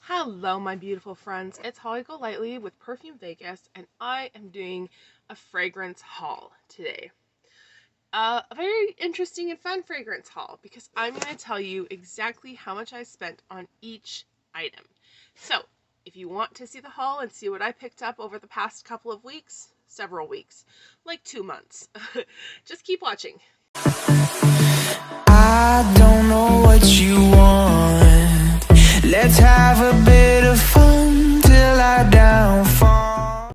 Hello, my beautiful friends. It's Holly Golightly with Perfume Vegas, and I am doing a fragrance haul today. A very interesting and fun fragrance haul because I'm going to tell you exactly how much I spent on each item. So, if you want to see the haul and see what I picked up over the past couple of weeks, several weeks, like 2 months, just keep watching. I don't know what you want. Let's have a bit of fun till I downfall.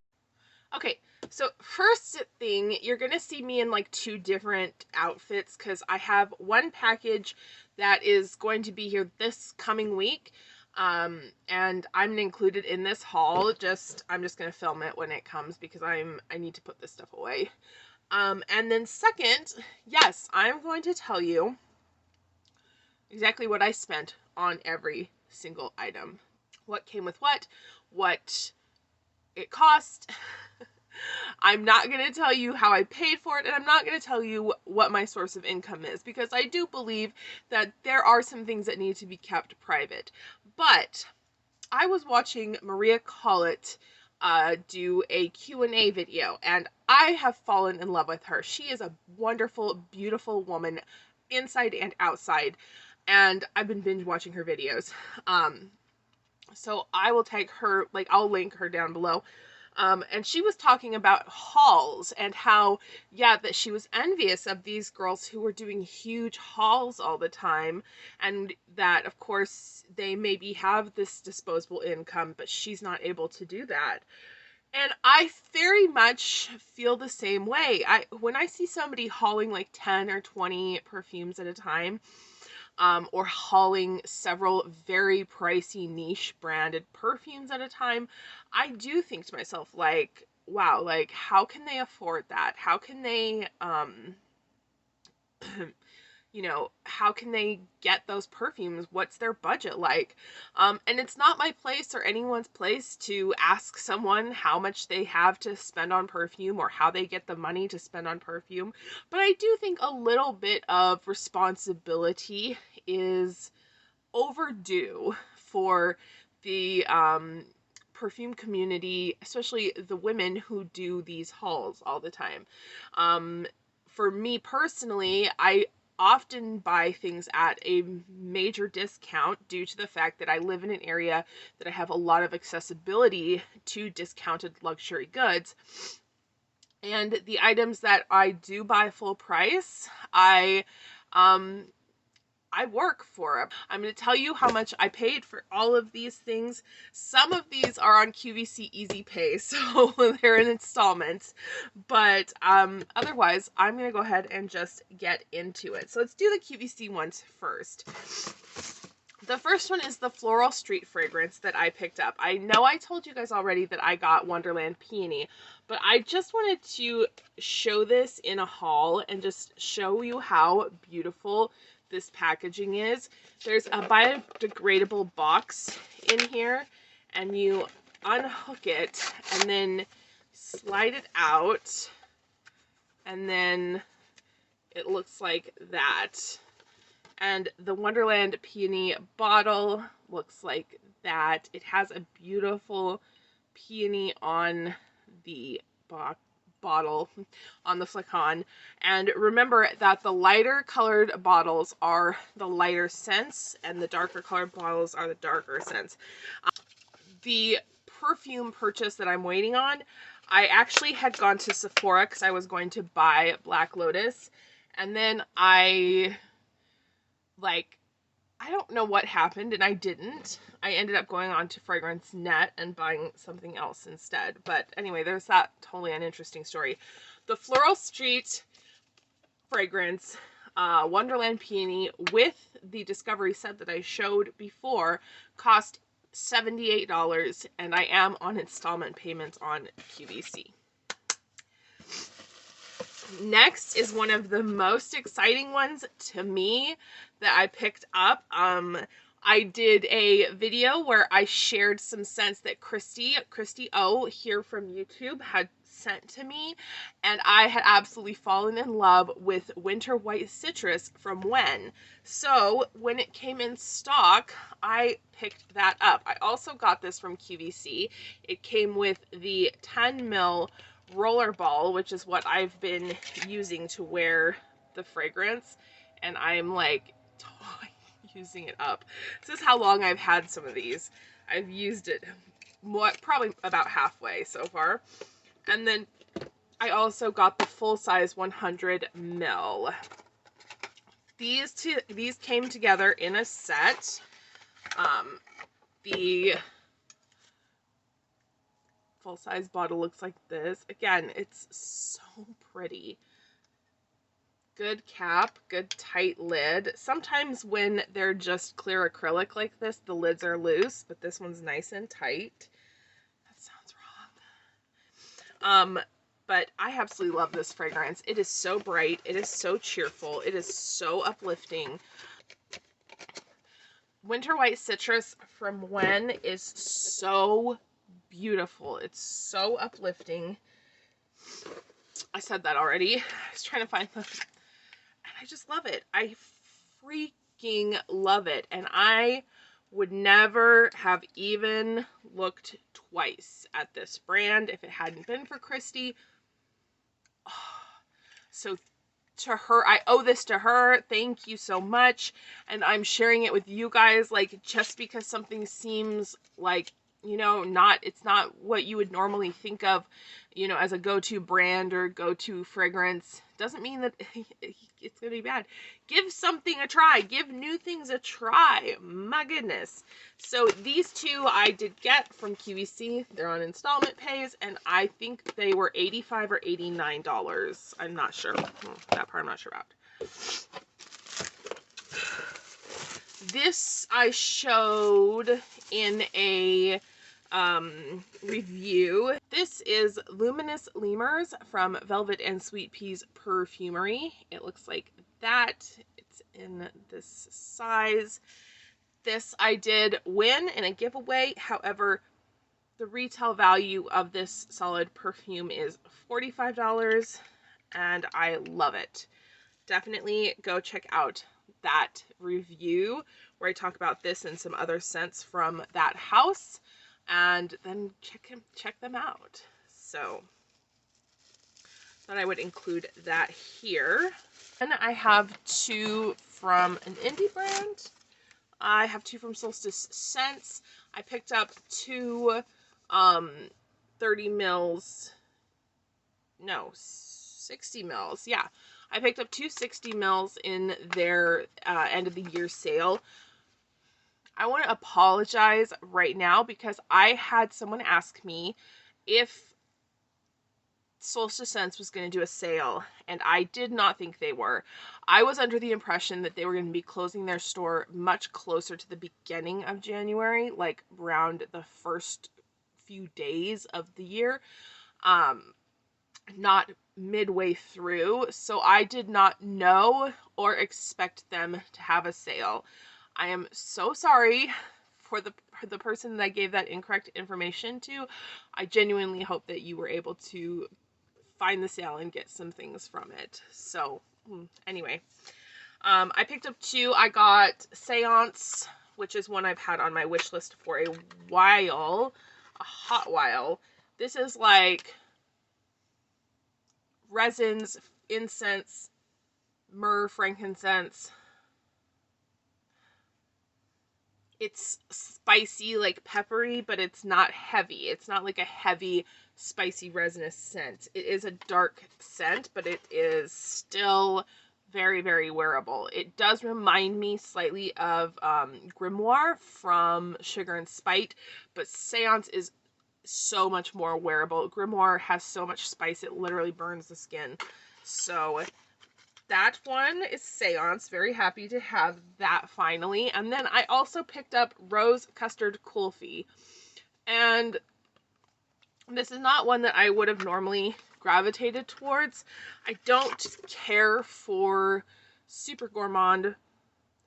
Okay, so first thing, you're gonna see me in like 2 different outfits because I have one package that is going to be here this coming week, and I'm gonna include it in this haul. I'm just gonna film it when it comes because I need to put this stuff away. And then second, yes, I'm going to tell you exactly what I spent on every single item, what came with what it cost. I'm not going to tell you how I paid for it, and I'm not going to tell you what my source of income is, because I do believe that there are some things that need to be kept private. But I was watching Maria Collett do a Q&A video, and I have fallen in love with her. She is a wonderful, beautiful woman, inside and outside, and I've been binge watching her videos. So I will take her, I'll link her down below. And she was talking about hauls and how, yeah, that she was envious of these girls who were doing huge hauls all the time, and that, of course, they maybe have this disposable income, but she's not able to do that. And I very much feel the same way. When I see somebody hauling like 10 or 20 perfumes at a time, or hauling several very pricey niche branded perfumes at a time, I do think to myself, like, wow, like, how can they afford that? How can they, how can they get those perfumes? What's their budget like? And it's not my place or anyone's place to ask someone how much they have to spend on perfume or how they get the money to spend on perfume. But I do think a little bit of responsibility is overdue for the perfume community, especially the women who do these hauls all the time. For me personally, I often buy things at a major discount due to the fact that I live in an area that I have a lot of accessibility to discounted luxury goods. And the items that I do buy full price, I work for it. I'm going to tell you how much I paid for all of these things. Some of these are on QVC Easy Pay, so they're in installments. But otherwise, I'm going to go ahead and just get into it. So let's do the QVC ones first. The first one is the Floral Street fragrance that I picked up. I know I told you guys already that I got Wonderland Peony, but I just wanted to show this in a haul and just show you how beautiful this packaging is. There's a biodegradable box in here, and you unhook it and then slide it out, and then it looks like that. And the Wonderland Peony bottle looks like that. It has a beautiful peony on the bottle, on the flacon. And remember that the lighter colored bottles are the lighter scents, and the darker colored bottles are the darker scents. The perfume purchase that I'm waiting on, I actually had gone to Sephora because I was going to buy Black Lotus, and then I don't know what happened, and I didn't. I ended up going on to Fragrancenet and buying something else instead. But anyway, there's that totally uninteresting story. The Floral Street fragrance, Wonderland Peony, with the Discovery set that I showed before, cost $78, and I am on installment payments on QVC. Next is one of the most exciting ones to me that I picked up. I did a video where I shared some scents that Christy O here from YouTube had scent to me, and I had absolutely fallen in love with Winter White Citrus from When. So when it came in stock, I picked that up. I also got this from QVC. It came with the 10 ml rollerball, which is what I've been using to wear the fragrance, and I'm like totally using it up. This is how long I've had some of these. I've used it probably about halfway so far. And then I also got the full-size 100 ml. These came together in a set. The full-size bottle looks like this. Again, it's so pretty. Good cap, good tight lid. Sometimes when they're just clear acrylic like this, the lids are loose, but this one's nice and tight. That sounds wrong. But I absolutely love this fragrance. It is so bright. It is so cheerful. It is so uplifting. Winter White Citrus from When is so beautiful. It's so uplifting. I said that already. I was trying to find the... And I just love it. I freaking love it. And I would never have even looked twice at this brand if it hadn't been for Christy. Oh, so to her, I owe this to her. Thank you so much. And I'm sharing it with you guys, like, just because something seems like, you know, it's not what you would normally think of, you know, as a go-to brand or go-to fragrance, doesn't mean that it's gonna be bad. Give something a try. Give new things a try. My goodness. So these two I did get from QVC. They're on installment pays, and I think they were $85 or $89. I'm not sure. That part I'm not sure about. This I showed in a review. This is Luminous Lemurs from Velvet and Sweet Peas Purfumery. It looks like that. It's in this size. This I did win in a giveaway. However, the retail value of this solid perfume is $45, and I love it. Definitely go check out that review where I talk about this and some other scents from that house, and then check them out. So thought I would include that here. And I have two from an indie brand. I have two from Solstice scents. I picked up two 30 mils, no, 60 mils, yeah. I picked up two 60 mils in their end of the year sale. I want to apologize right now because I had someone ask me if Solstice Scents was going to do a sale, and I did not think they were. I was under the impression that they were going to be closing their store much closer to the beginning of January, like around the first few days of the year, not midway through. So I did not know or expect them to have a sale. I am so sorry for the person that I gave that incorrect information to. I genuinely hope that you were able to find the sale and get some things from it. So anyway, I picked up two. I got Seance, which is one I've had on my wish list for a while, a hot while. This is like resins, incense, myrrh, frankincense. It's spicy, like peppery, but it's not heavy. It's not like a heavy, spicy, resinous scent. It is a dark scent, but it is still very, very wearable. It does remind me slightly of Grimoire from Sugar and Spite, but Seance is so much more wearable. Grimoire has so much spice, it literally burns the skin. So that one is Seance. Very happy to have that finally. And then I also picked up Rose Custard Kulfi. And this is not one that I would have normally gravitated towards. I don't care for super gourmand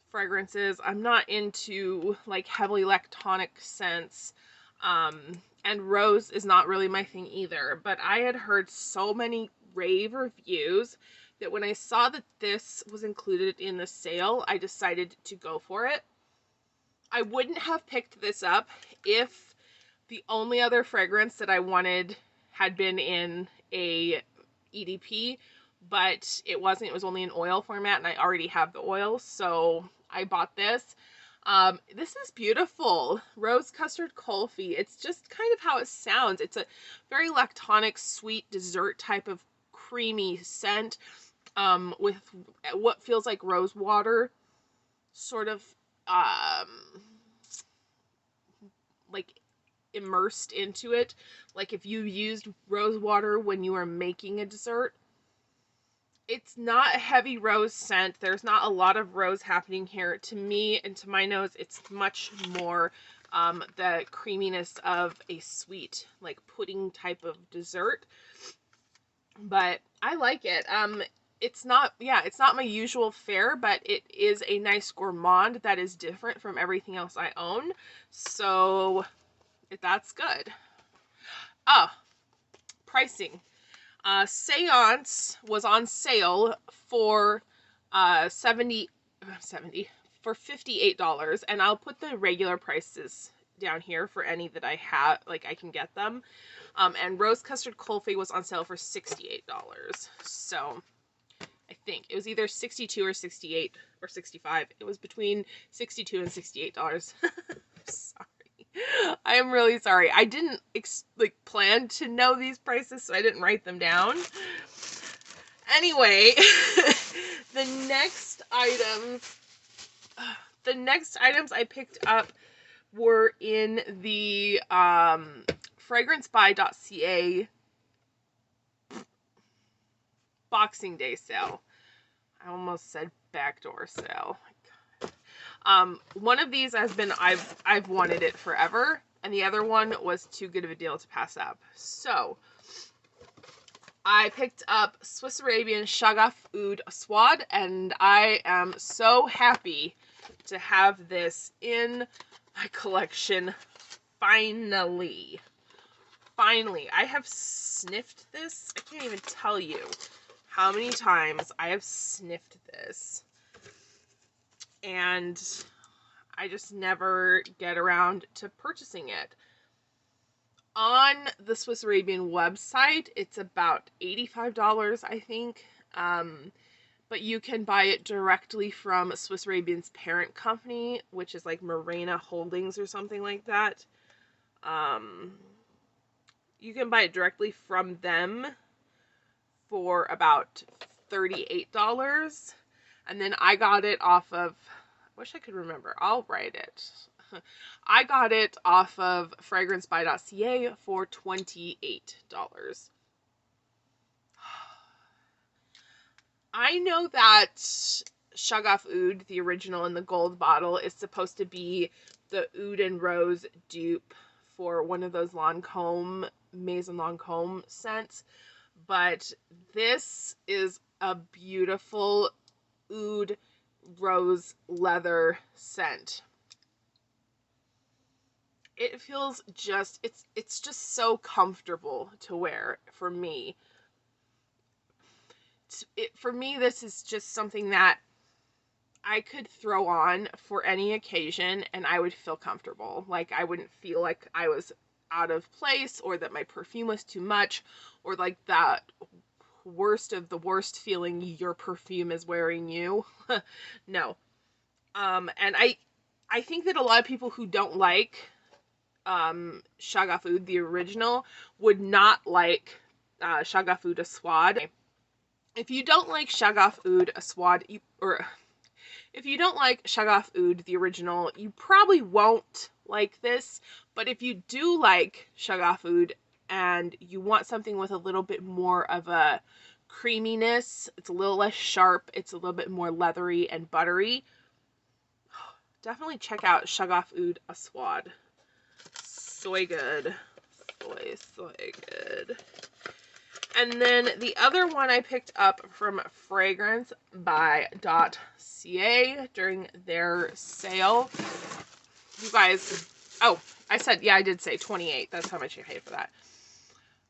fragrances. I'm not into like heavily lactonic scents. And rose is not really my thing either, but I had heard so many rave reviews that when I saw that this was included in the sale, I decided to go for it. I wouldn't have picked this up if the only other fragrance that I wanted had been in a EDP, but it wasn't. It was only in oil format, and I already have the oil, so I bought this. This is beautiful. Rose Custard Kulfi. It's just kind of how it sounds. It's a very lactonic, sweet dessert type of creamy scent, with what feels like rose water, sort of, like immersed into it. Like if you used rose water when you are making a dessert. It's not a heavy rose scent. There's not a lot of rose happening here. To me and to my nose, it's much more the creaminess of a sweet, like pudding type of dessert. But I like it. It's not my usual fare, but it is a nice gourmand that is different from everything else I own. So that's good. Oh, pricing. Seance was on sale for $58, and I'll put the regular prices down here for any that I have, like I can get them. And Rose Custard Kulfi was on sale for $68. So I think it was either 62 or 68 or 65. It was between $62 and $68. Sorry. I am really sorry. I didn't plan to know these prices, so I didn't write them down. Anyway, the next items I picked up were in the FRAGRANCEBUY.CA Boxing Day sale. I almost said backdoor sale. One of these has been, I've wanted it forever, and the other one was too good of a deal to pass up. So I picked up Swiss Arabian Shagaf Oud Aswad, and I am so happy to have this in my collection. Finally, I have sniffed this. I can't even tell you how many times I have sniffed this. And I just never get around to purchasing it. On the Swiss Arabian website, it's about $85, I think. But you can buy it directly from Swiss Arabian's parent company, which is like Morena Holdings or something like that. You can buy it directly from them for about $38. And then I got it off of, I wish I could remember, I'll write it. I got it off of FRAGRANCEBUY.CA for $28. I know that Shagaf Oud, the original in the gold bottle, is supposed to be the Oud and Rose dupe for one of those Lancôme, Maison Lancôme scents. But this is a beautiful oud rose leather scent. It feels just, it's just so comfortable to wear for me. For me, this is just something that I could throw on for any occasion and I would feel comfortable. Like I wouldn't feel like I was out of place or that my perfume was too much or like that worst of the worst feeling your perfume is wearing you. No. And I think that a lot of people who don't like Shagaf Oud, the original, would not like Shagaf Oud Aswad. If you don't like Shagaf Oud Aswad, if you don't like Shagaf Oud, the original, you probably won't like this. But if you do like Shagaf Oud and you want something with a little bit more of a creaminess, it's a little less sharp, it's a little bit more leathery and buttery, definitely check out Shagaf Oud Aswad. Soy good. Soy good. And then the other one I picked up from FRAGRANCEBUY.CA during their sale. You guys, oh, I said, yeah, I did say 28. That's how much I paid for that.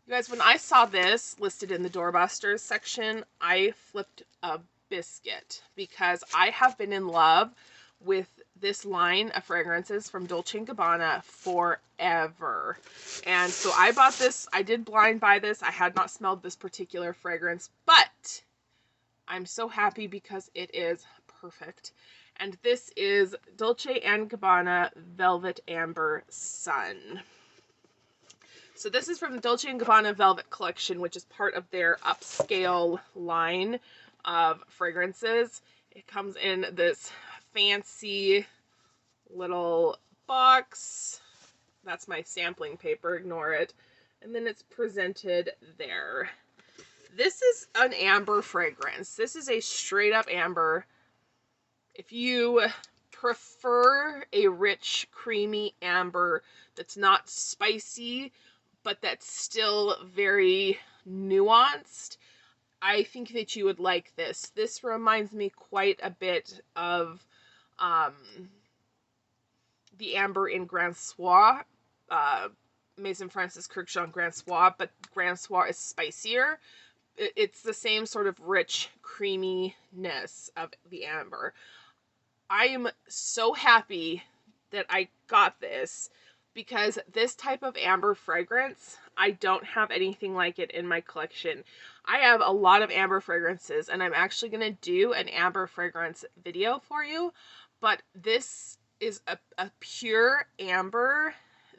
You guys, when I saw this listed in the Doorbusters section, I flipped a biscuit because I have been in love with this line of fragrances from Dolce & Gabbana forever. And so I bought this. I did blind buy this. I had not smelled this particular fragrance, but I'm so happy because it is perfect. And this is Dolce & Gabbana Velvet Amber Sun. So this is from the Dolce & Gabbana Velvet Collection, which is part of their upscale line of fragrances. It comes in this fancy little box. That's my sampling paper, ignore it. And then it's presented there. This is an amber fragrance. This is a straight up amber. If you prefer a rich, creamy amber that's not spicy, but that's still very nuanced, I think that you would like this. This reminds me quite a bit of the amber in Grand Soir, Maison Francis Kurkdjian Grand Soir, but Grand Soir is spicier. It's the same sort of rich creaminess of the amber. I am so happy that I got this because this type of amber fragrance, I don't have anything like it in my collection. I have a lot of amber fragrances, and I'm actually going to do an amber fragrance video for you, but this is a pure amber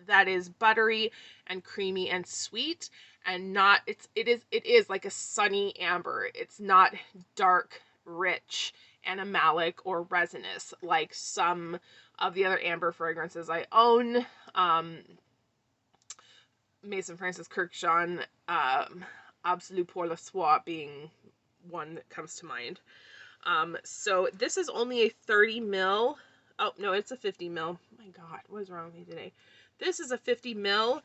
that is buttery and creamy and sweet, and not, it is like a sunny amber. It's not dark, rich, animalic, or resinous like some of the other amber fragrances I own. Maison Francis Kurkdjian, Absolu pour le Soir being one that comes to mind. So this is only a 30 ml. Oh, no, it's a 50 ml. My God, what is wrong with me today? This is a 50 ml.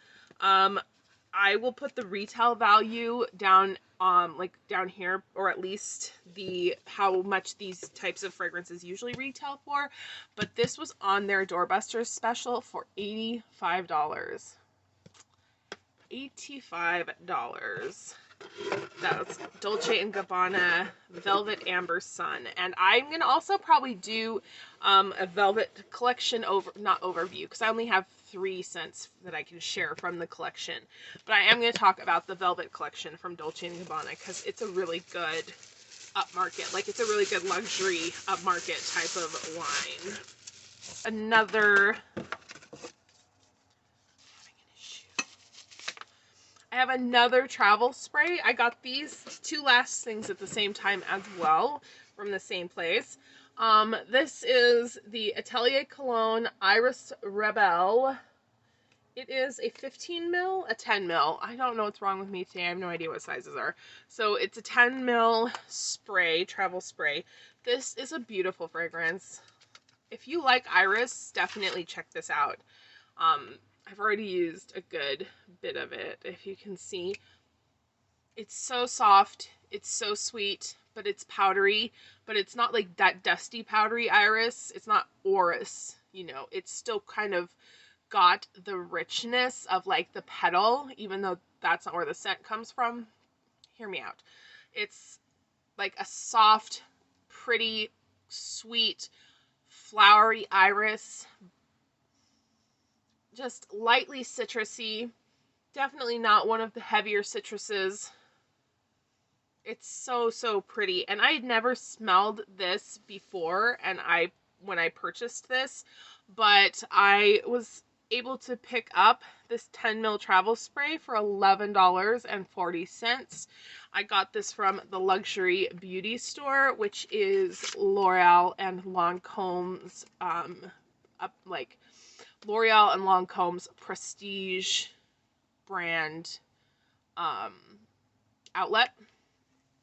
I will put the retail value down, like down here, or at least how much these types of fragrances usually retail for. But this was on their Doorbusters special for $85. $85. That's Dolce & Gabbana Velvet Amber Sun. And I'm going to also probably do a Velvet collection not overview, because I only have 3 scents that I can share from the collection. But I am going to talk about the Velvet collection from Dolce & Gabbana, because it's a really good upmarket, like it's a really good luxury upmarket type of line. I have another travel spray. I got these 2 last things at the same time as well from the same place. This is the Atelier Cologne Iris Rebelle. It is a 15 ml, a 10 ml. I don't know what's wrong with me today. I have no idea what sizes are. So it's a 10 ml spray, travel spray. This is a beautiful fragrance. If you like Iris, definitely check this out. I've already used a good bit of it, if you can see. It's so soft, it's so sweet, but it's powdery, but it's not like that dusty powdery iris. It's not orris, you know. It's still kind of got the richness of like the petal, even though that's not where the scent comes from. Hear me out. It's like a soft, pretty, sweet, flowery iris, just lightly citrusy. Definitely not one of the heavier citruses. It's so, so pretty. And I had never smelled this before when I purchased this, but I was able to pick up this 10 ml travel spray for $11.40. I got this from the Luxury Beauty Store, which is L'Oreal and Lancome's L'Oreal and Lancome's prestige brand outlet,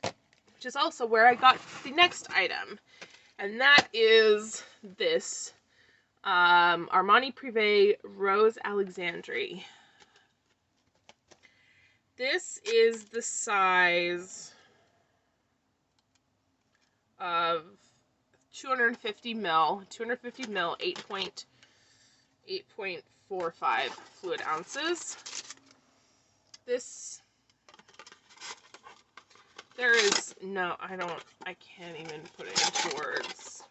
which is also where I got the next item, and that is this Armani Prive Rose Alexandrie. This is the size of 250 ml, 8.4 4 or 5 fluid ounces. This, there is no, I can't even put it into words.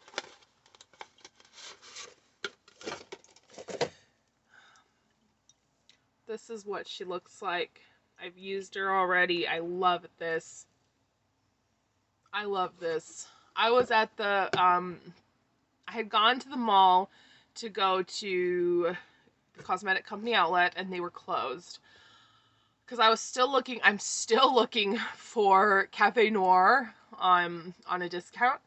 This is what she looks like. I've used her already. I love this. I love this. I was at the, I had gone to the mall to go to the cosmetic company outlet, and they were closed. Because I was still looking, I'm still looking for Cafe Noir on a discount.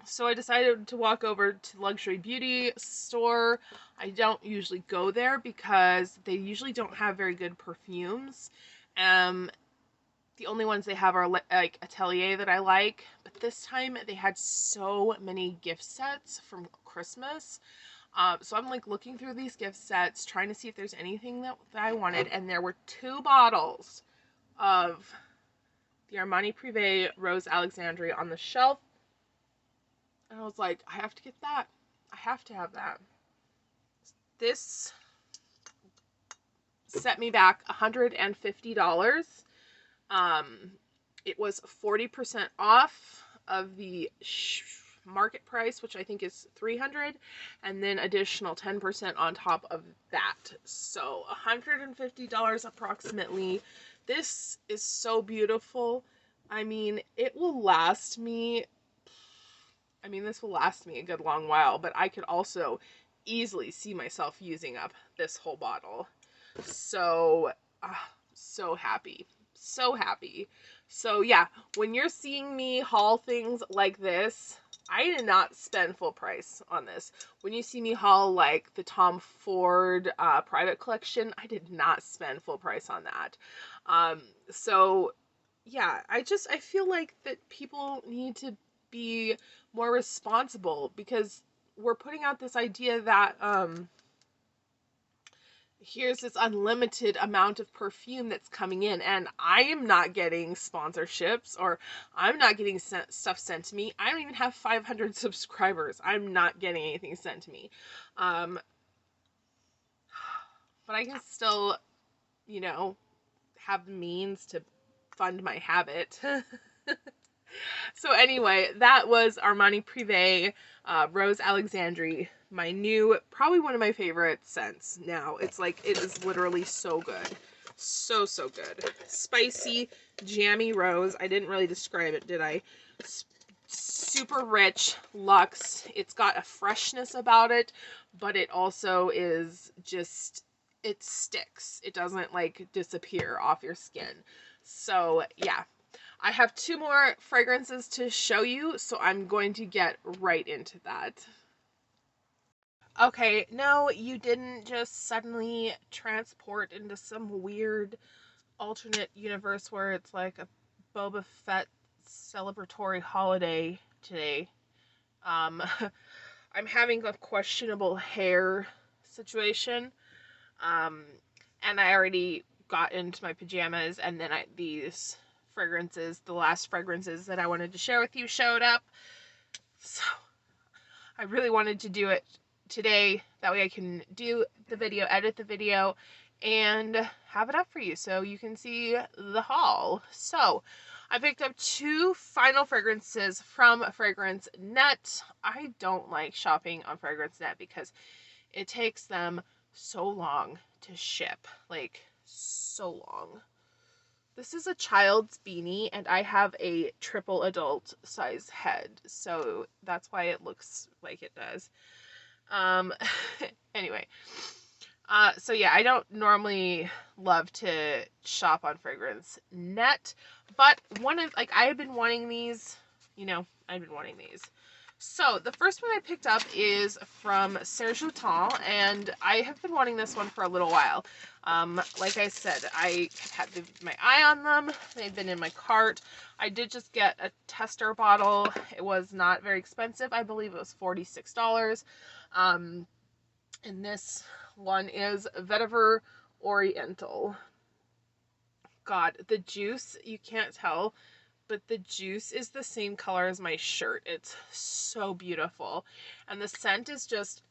So I decided to walk over to the luxury beauty store. I don't usually go there because they usually don't have very good perfumes. The only ones they have are like Atelier that I like. But this time they had so many gift sets from Christmas. So I'm like looking through these gift sets, trying to see if there's anything that I wanted. And there were 2 bottles of the Armani Prive Rose Alexandrie on the shelf. And I was like, I have to get that. I have to have that. This set me back $150. It was 40% off of the market price, which I think is $300, and then additional 10% on top of that. So $150 approximately. This is so beautiful. I mean, it will last me, this will last me a good long while, but I could also easily see myself using up this whole bottle. So, so happy. So happy. So yeah, when you're seeing me haul things like this, I did not spend full price on this. When you see me haul like the Tom Ford private collection, I did not spend full price on that. So yeah, I feel like that people need to be more responsible, because we're putting out this idea that here's this unlimited amount of perfume that's coming in, and I am not getting sponsorships, or I'm not getting stuff sent to me. I don't even have 500 subscribers. I'm not getting anything sent to me. But I can still, have the means to fund my habit. So anyway, that was Armani Prive Rose Alexandrie, my new, probably one of my favorite scents now. It's like, it is literally so good. So, so good. Spicy, jammy rose. I didn't really describe it, did I? Super rich, luxe. It's got a freshness about it, but it also is just, it sticks. It doesn't like disappear off your skin. So yeah. I have 2 more fragrances to show you, so I'm going to get right into that. Okay, no, you didn't just suddenly transport into some weird alternate universe where it's like a Boba Fett celebratory holiday today. I'm having a questionable hair situation, and I already got into my pajamas, and then these fragrances, the last fragrances that I wanted to share with you, showed up. So I really wanted to do it today. That way I can do the video, edit the video, and have it up for you so you can see the haul. So I picked up 2 final fragrances from Fragrancenet. I don't like shopping on Fragrancenet because it takes them so long to ship. Like, so long. This is a child's beanie, and I have a triple adult size head, so that's why it looks like it does. Anyway, so yeah, I don't normally love to shop on Fragrancenet, but I have been wanting these, I've been wanting these. So the first one I picked up is from Serge, and I have been wanting this one for a little while. Like I said, I have had my eye on them. They've been in my cart. I did just get a tester bottle. It was not very expensive. I believe it was $46. And this one is Vetiver Oriental. God, the juice, you can't tell, but the juice is the same color as my shirt. It's so beautiful. And the scent is just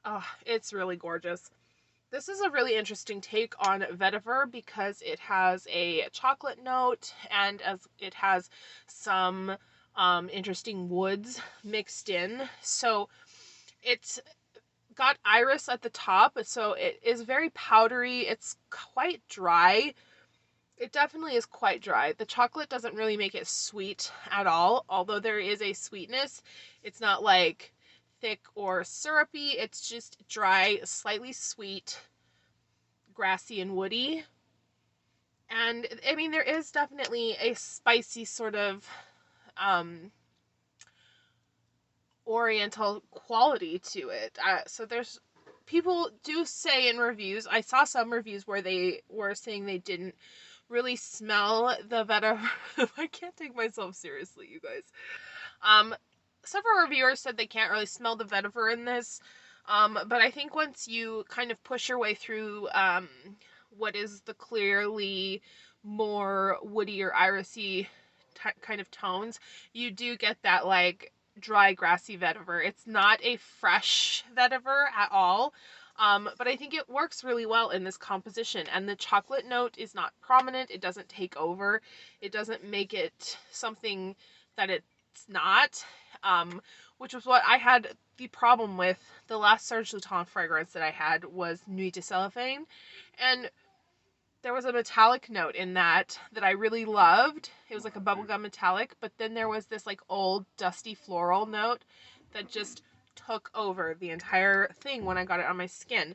Oh, it's really gorgeous. This is a really interesting take on Vetiver because it has a chocolate note and as it has some interesting woods mixed in. So it's got iris at the top, so it is very powdery. It's quite dry. It definitely is quite dry. The chocolate doesn't really make it sweet at all, although there is a sweetness. It's not like thick or syrupy. It's just dry, slightly sweet, grassy and woody. And I mean, there is definitely a spicy sort of Oriental quality to it. So there's people do say in reviews, I saw some reviews where they were saying they didn't really smell the vetiver. I can't take myself seriously, you guys. Several reviewers said they can't really smell the vetiver in this. But I think once you kind of push your way through what is the clearly more woody or irisy kind of tones, you do get that like dry grassy vetiver. It's not a fresh vetiver at all. But I think it works really well in this composition, and the chocolate note is not prominent. It doesn't take over. It doesn't make it something that it's not, which was what I had the problem with. The last Serge Lutens fragrance that I had was Nuit de Cellophane, and there was a metallic note in that I really loved. It was like a bubblegum metallic, but then there was this like old dusty floral note that just took over the entire thing when I got it on my skin.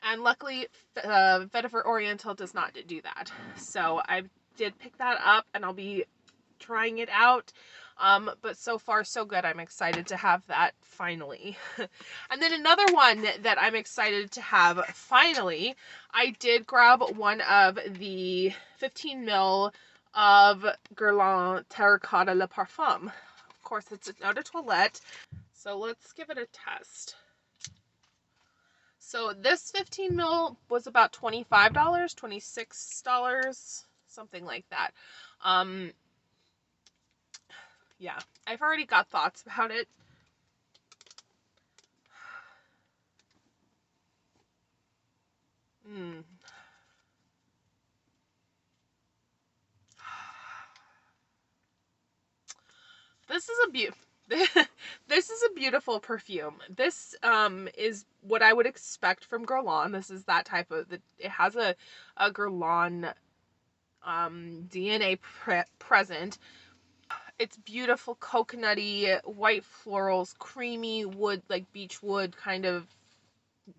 And luckily, Vetiver Oriental does not do that. So I did pick that up, and I'll be trying it out. But so far so good. I'm excited to have that finally. And then another one that I'm excited to have finally, I did grab one of the 15 ml of Guerlain Terracotta Le Parfum. Of course, it's an eau de toilette. So let's give it a test. So this 15 ml was about $25, $26, something like that. Yeah, I've already got thoughts about it. This is a this is a beautiful perfume. This is what I would expect from Guerlain. This is that type of it has a Guerlain DNA present. It's beautiful, coconutty, white florals, creamy wood, like beech wood, kind of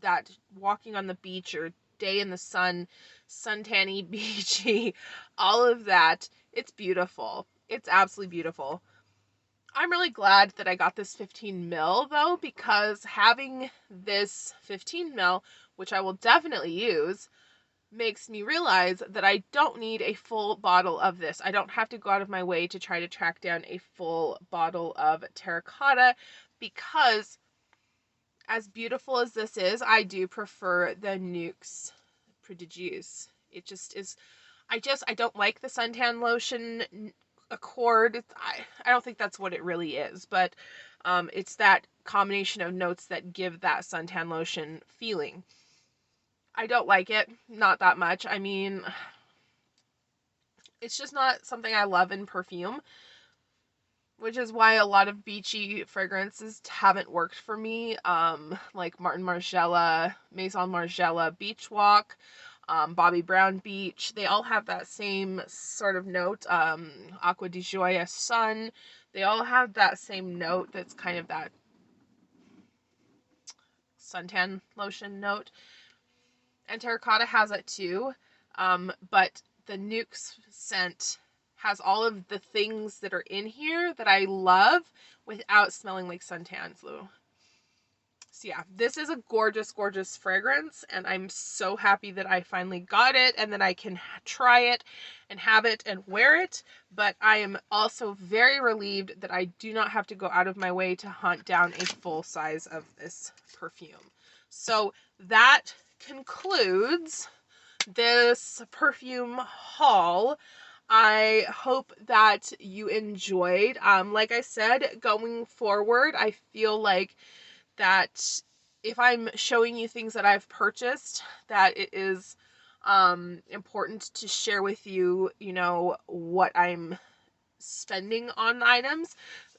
that walking on the beach or day in the sun, suntanny, beachy, all of that. It's beautiful. It's absolutely beautiful. I'm really glad that I got this 15 ml though, because having this 15 ml, which I will definitely use, makes me realize that I don't need a full bottle of this. I don't have to go out of my way to try to track down a full bottle of Terracotta, because as beautiful as this is, I do prefer the Nuxe Prodigieuse. It just is, I don't like the suntan lotion accord. I don't think that's what it really is, but it's that combination of notes that give that suntan lotion feeling. I don't like it, not that much. I mean, it's just not something I love in perfume, which is why a lot of beachy fragrances haven't worked for me, like Martin Margiela, Maison Margiela Beach Walk, Bobbi Brown Beach. They all have that same sort of note. Acqua di Gioia Sun. They all have that same note that's kind of that suntan lotion note. And Terracotta has it too, but the Nuxe scent has all of the things that are in here that I love without smelling like suntan flu. So yeah, this is a gorgeous, gorgeous fragrance, and I'm so happy that I finally got it and that I can try it and have it and wear it. But I am also very relieved that I do not have to go out of my way to hunt down a full size of this perfume. So that concludes this perfume haul. I hope that you enjoyed. Like I said, going forward, I feel like that if I'm showing you things that I've purchased, that it is important to share with you, you know, what I'm spending on items,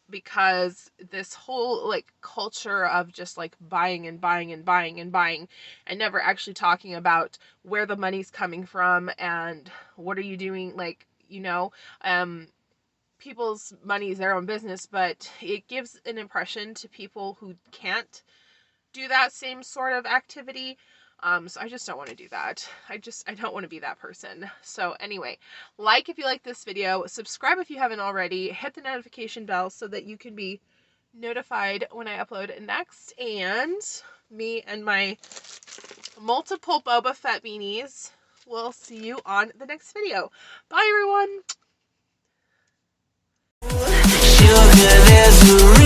because this whole like culture of just like buying and buying and buying and buying and never actually talking about where the money's coming from and what are you doing, like, you know, people's money is their own business, but it gives an impression to people who can't do that same sort of activity. So I just don't want to do that. I don't want to be that person. So anyway, like if you like this video, subscribe if you haven't already, hit the notification bell so that you can be notified when I upload next. And me and my multiple Boba Fett beanies will see you on the next video. Bye everyone! Sugar, there's a